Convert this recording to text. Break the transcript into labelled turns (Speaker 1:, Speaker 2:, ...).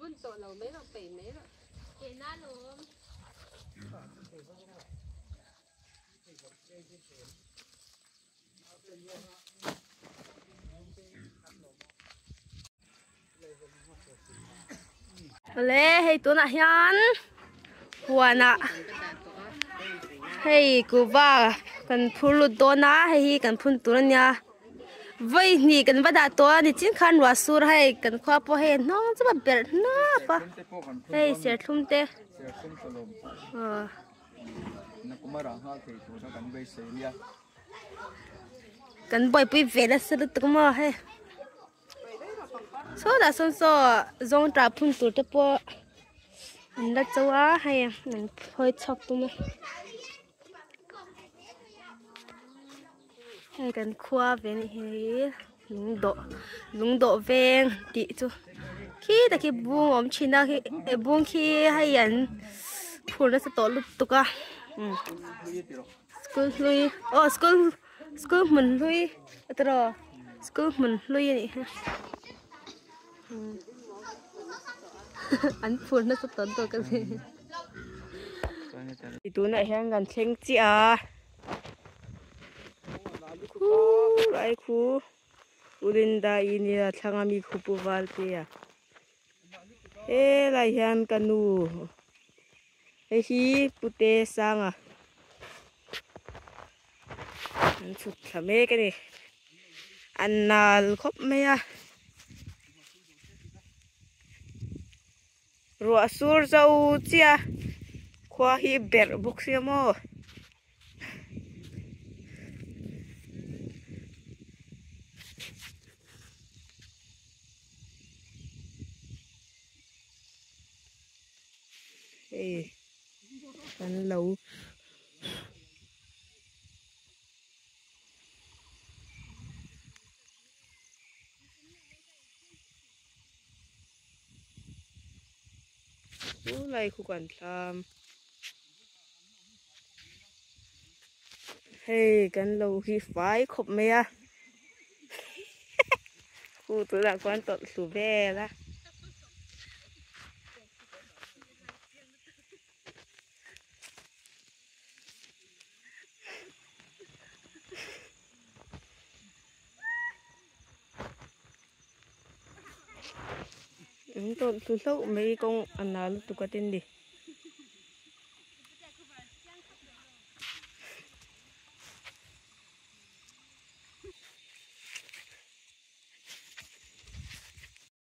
Speaker 1: phun tổ lẩu mấy lẩu tẩy mấy rồi kể na luôn
Speaker 2: lẽ hay tôi nãy hắn huan à hay cô va cần phun lụt đó na hay cần phun tôi nha vậy nhỉ cần bắt đặt tôi thì chính khăn và sur hay cần khoa po hay nó rất là bể nó pa hay sẽ thum tê cần bơi bơi về là sẽ được mà hay số đã xong số dòng trà phun tôi cho po đã châu á hay mình hơi chọc tôi mà hay cần khoa về này lúng độ ven đi chú khi ta khi buông ôm chín đó khi buông khi hay nhận phun nó sẽ tổ lụt tục à school lui school mình lui rồi school mình lui này anh phun nó sẽ tốn tôi cái gì thì tôi này hàng gần chênh chị à ai khu urinda ini là thangami khupu valpia e lai hian kanu e hi pute sanga an chut thame cái này an nal khop me ya ro sur zau chia khwa hi ber buk siamo ê ăn lâu lại khu quản làm heyกันlâu khi phải khop me à khu tôi là quan tận sủ ve啦tôi sâu mấy con anh nào lúc tôi có tin đi